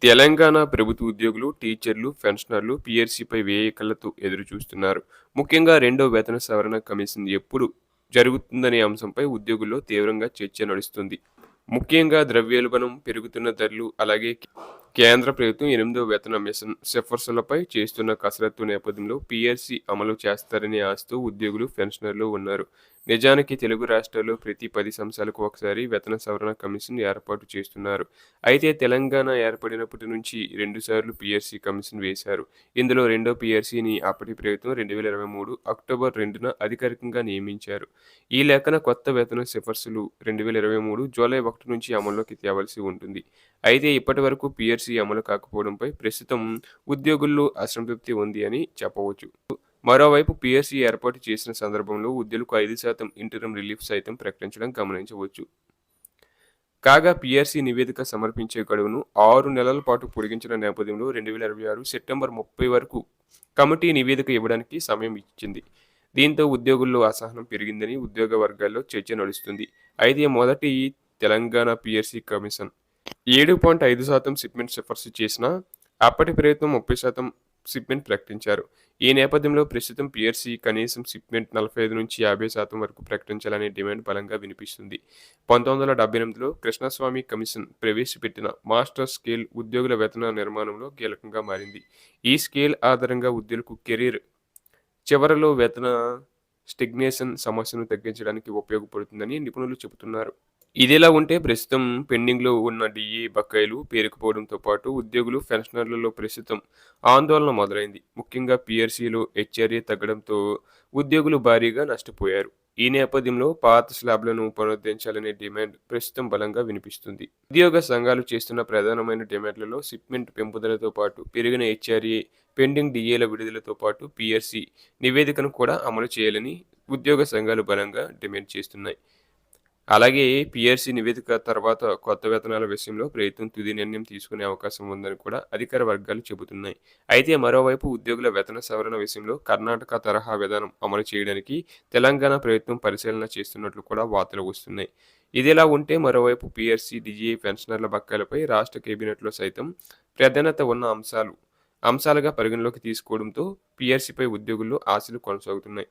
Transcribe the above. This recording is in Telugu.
తెలంగాణ ప్రభుత్వ ఉద్యోగులు, టీచర్లు, పెన్షనర్లు పీఆర్సీపై వేయికళ్లతో ఎదురుచూస్తున్నారు. ముఖ్యంగా రెండో వేతన సవరణ కమిషన్ ఎప్పుడు జరుగుతుందనే అంశంపై ఉద్యోగుల్లో తీవ్రంగా చర్చ నడుస్తుంది. ముఖ్యంగా ద్రవ్యోల్బణం, పెరుగుతున్న ధరలు, అలాగే కేంద్ర ప్రభుత్వం ఎనిమిదో వేతన మిషన్ సిఫార్సులపై చేస్తున్న కసరత్తు నేపథ్యంలో పీఆర్సీ అమలు చేస్తారనే ఆశతో ఉద్యోగులు, పెన్షనర్లు ఉన్నారు. నిజానికి తెలుగు రాష్ట్రాల్లో ప్రతి 10 సంవత్సరాలకు ఒకసారి వేతన సవరణ కమిషన్ ఏర్పాటు చేస్తున్నారు. అయితే తెలంగాణ ఏర్పడినప్పటి నుంచి రెండుసార్లు పీఆర్సీ కమిషన్ వేశారు. ఇందులో రెండో పీఆర్సీని అప్పటి ప్రభుత్వం 2023 అక్టోబర్ 2న అధికారికంగా నియమించారు. ఈ లేఖన కొత్త వేతన సిఫార్సులు 2023 జూలై 1 నుంచి అమల్లోకి తేవాల్సి ఉంటుంది. అయితే ఇప్పటివరకు పీఆర్సీ అమలు కాకపోవడంపై ప్రస్తుతం ఉద్యోగుల్లో అసంతృప్తి ఉంది అని చెప్పవచ్చు. మరోవైపు పీఆర్సీ ఏర్పాటు చేసిన సందర్భంలో ఉద్యోగులకు 5% ఇంటరిమ్ రిలీఫ్ సైతం ప్రకటించడం గమనించవచ్చు. కాగా పీఆర్సీ నివేదిక సమర్పించే గడువును 6 నెలల పాటు పొడిగించిన నేపథ్యంలో 2026 సెప్టెంబర్ 30 వరకు కమిటీ నివేదిక ఇవ్వడానికి సమయం ఇచ్చింది. దీంతో ఉద్యోగుల్లో అసహనం పెరిగిందని ఉద్యోగ వర్గాల్లో చర్చ నడుస్తుంది. అయితే మొదటి తెలంగాణ పీఆర్సీ కమిషన్ 7.5% షిప్మెంట్ సిఫార్సు చేసినా అప్పటి ప్రభుత్వం 30% షిప్మెంట్ ప్రకటించారు. ఈ నేపథ్యంలో ప్రస్తుతం పీఆర్సీ కనీసం షిప్మెంట్ 45-50% వరకు ప్రకటించాలనే డిమాండ్ బలంగా వినిపిస్తుంది. 1978లో కృష్ణస్వామి కమిషన్ ప్రవేశపెట్టిన మాస్టర్ స్కేల్ ఉద్యోగుల వేతన నిర్మాణంలో కీలకంగా మారింది. ఈ స్కేల్ ఆధారంగా ఉద్యోగులకు కెరీర్ చివరలో వేతన స్టిగ్నేషన్ సమస్యను తగ్గించడానికి ఉపయోగపడుతుందని నిపుణులు చెబుతున్నారు. ఇదిలా ఉంటే ప్రస్తుతం పెండింగ్లో ఉన్న డిఏ బకాయిలు పేరుకుపోవడంతో పాటు ఉద్యోగులు, పెన్షనర్లలో ప్రస్తుతం ఆందోళన మొదలైంది. ముఖ్యంగా పీఆర్సీలో హెచ్ఆర్ఏ తగ్గడంతో ఉద్యోగులు భారీగా నష్టపోయారు. ఈ నేపథ్యంలో పాత స్లాబ్లను పునరుద్ధరించాలనే డిమాండ్ ప్రస్తుతం బలంగా వినిపిస్తుంది. ఉద్యోగ సంఘాలు చేస్తున్న ప్రధానమైన డిమాండ్లలో షిప్మెంట్ పెంపుదలతో పాటు పెరిగిన హెచ్ఆర్ఏ, పెండింగ్ డిఏల విడుదలతో పాటు పీఆర్సీ నివేదికను కూడా అమలు చేయాలని ఉద్యోగ సంఘాలు బలంగా డిమాండ్ చేస్తున్నాయి. అలాగే పీఆర్సీ నివేదిక తర్వాత కొత్త వేతనాల విషయంలో ప్రభుత్వం తుది నిర్ణయం తీసుకునే అవకాశం ఉందని కూడా అధికార వర్గాలు చెబుతున్నాయి. అయితే మరోవైపు ఉద్యోగుల వేతన సవరణ విషయంలో కర్ణాటక తరహా విధానం అమలు చేయడానికి తెలంగాణ ప్రభుత్వం పరిశీలన చేస్తున్నట్లు కూడా వార్తలు వస్తున్నాయి. ఇదిలా ఉంటే మరోవైపు పీఆర్సీ, డిజిఏ, పెన్షనర్ల బకాయిలపై రాష్ట్ర కేబినెట్లో సైతం ప్రాధాన్యత ఉన్న అంశాలుగా పరిగణలోకి తీసుకోవడంతో పీఆర్సీపై ఉద్యోగుల్లో ఆశలు కొనసాగుతున్నాయి.